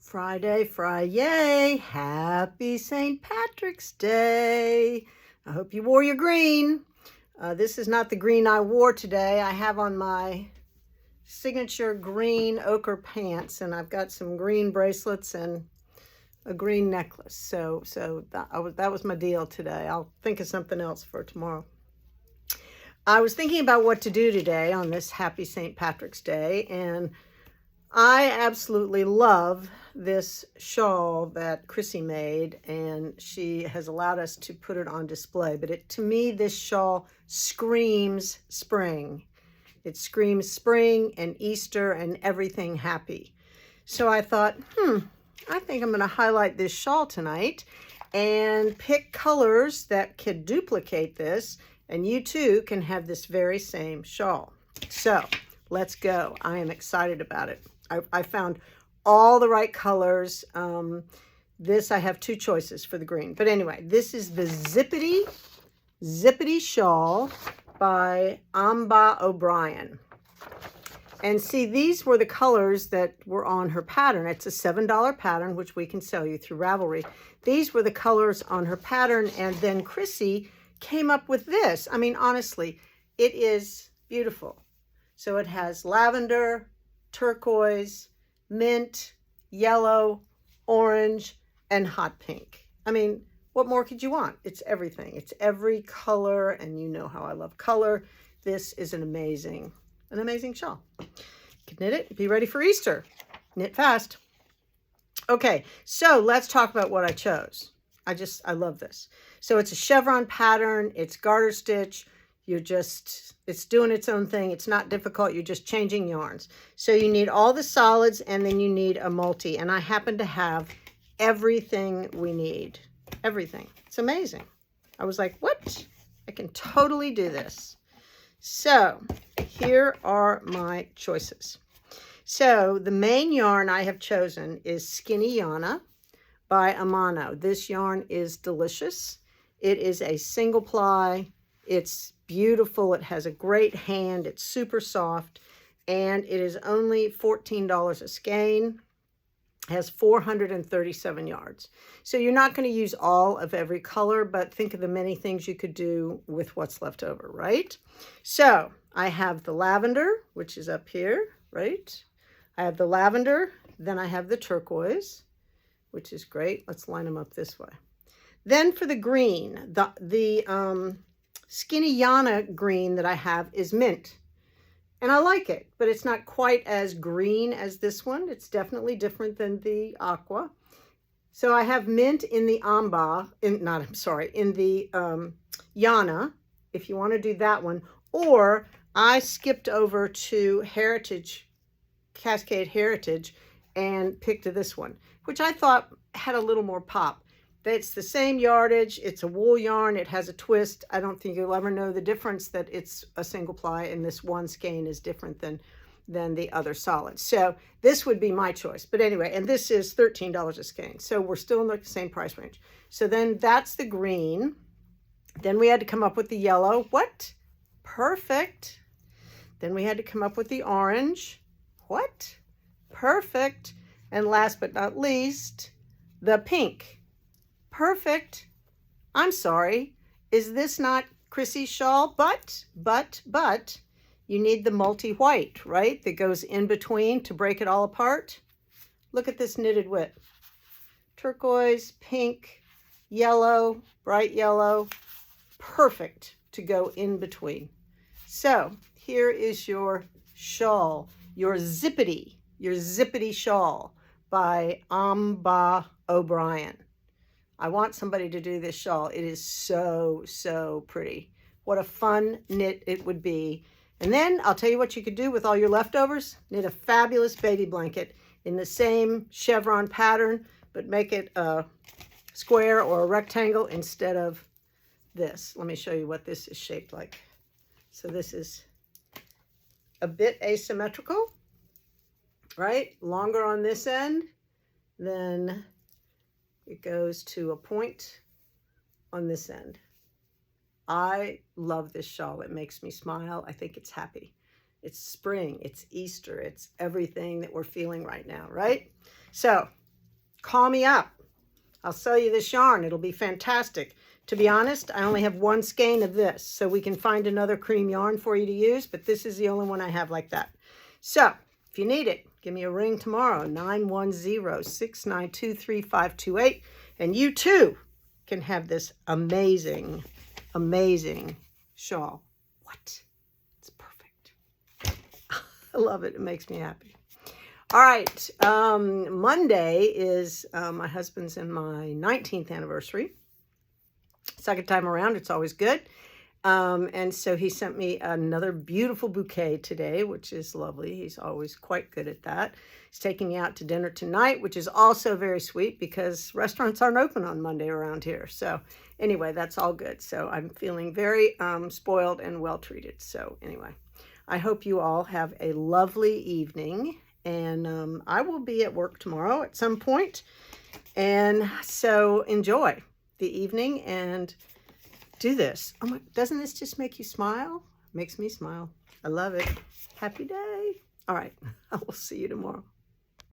Friday, FriYAY. Happy St. Patrick's Day. I hope you wore your green. This is not the green I wore today. I have on my signature green ochre pants, and I've got some green bracelets and a green necklace. So that was my deal today. I'll think of something else for tomorrow. I was thinking about what to do today on this happy St. Patrick's Day, and I absolutely love this shawl that Chrissy made, and she has allowed us to put it on display. But to me, this shawl screams spring. It screams spring and Easter and everything happy. So I thought, I think I'm going to highlight this shawl tonight and pick colors that could duplicate this, and you too can have this very same shawl. So let's go. I am excited about it. I found all the right colors. This, I have two choices for the green. But anyway, this is the Zippity Shawl by Amba O'Brien. And see, these were the colors that were on her pattern. It's a $7 pattern, which we can sell you through Ravelry. These were the colors on her pattern, and then Chrissy came up with this. I mean, honestly, it is beautiful. So it has lavender, turquoise, mint, yellow, orange, and hot pink. I mean, what more could you want? It's everything. It's every color, and you know how I love color. This is an amazing shawl. You can knit it. Be ready for Easter. Knit fast. Okay, so let's talk about what I chose. I love this. So it's a chevron pattern. It's garter stitch. It's doing its own thing. It's not difficult. You're just changing yarns. So you need all the solids, and then you need a multi. And I happen to have everything we need. Everything. It's amazing. I was like, what? I can totally do this. So here are my choices. So the main yarn I have chosen is Skinny Yana by Amano. This yarn is delicious. It is a single ply. It's beautiful. It has a great hand. It's super soft, and it is only $14 a skein. Has 437 yards. So you're not going to use all of every color, but think of the many things you could do with what's left over, right? So I have the lavender, which is up here, right? I have the lavender, then I have the turquoise, which is great. Let's line them up this way. Then for the green, the Skinny Yana green that I have is mint. And I like it, but it's not quite as green as this one. It's definitely different than the aqua. So I have mint in the in the Yana, if you want to do that one. Or I skipped over to Cascade Heritage, and picked this one, which I thought had a little more pop. It's the same yardage. It's a wool yarn. It has a twist. I don't think you'll ever know the difference that it's a single ply and this one skein is different than the other solids. So this would be my choice. But anyway, and this is $13 a skein. So we're still in the same price range. So then that's the green. Then we had to come up with the yellow. What? Perfect. Then we had to come up with the orange. What? Perfect. And last but not least, the pink. Perfect. I'm sorry. Is this not Chrissy's shawl? But, you need the multi-white, right? That goes in between to break it all apart. Look at this knitted width. Turquoise, pink, yellow, bright yellow. Perfect to go in between. So here is your shawl, your zippity shawl by Amba O'Brien. I want somebody to do this shawl. It is so, so pretty. What a fun knit it would be. And then I'll tell you what you could do with all your leftovers. Knit a fabulous baby blanket in the same chevron pattern, but make it a square or a rectangle instead of this. Let me show you what this is shaped like. So this is a bit asymmetrical, right? Longer on this end, then it goes to a point on this end. I love this shawl. It makes me smile. I think it's happy. It's spring, it's Easter, it's everything that we're feeling right now, right? So call me up. I'll sell you this yarn. It'll be fantastic. To be honest, I only have one skein of this, so we can find another cream yarn for you to use, but this is the only one I have like that. So if you need it, give me a ring tomorrow, 910-692-3528, and you too can have this amazing, amazing shawl. What? It's perfect. I love it. It makes me happy. All right. Monday is my husband's and my 19th anniversary. Second time around, it's always good. And so he sent me another beautiful bouquet today, which is lovely. He's always quite good at that. He's taking me out to dinner tonight, which is also very sweet because restaurants aren't open on Monday around here. So anyway, that's all good. So I'm feeling very spoiled and well treated. So anyway, I hope you all have a lovely evening. And I will be at work tomorrow at some point. And so enjoy the evening and do this. Oh my, doesn't this just make you smile? Makes me smile. I love it. Happy day. All right. I will see you tomorrow.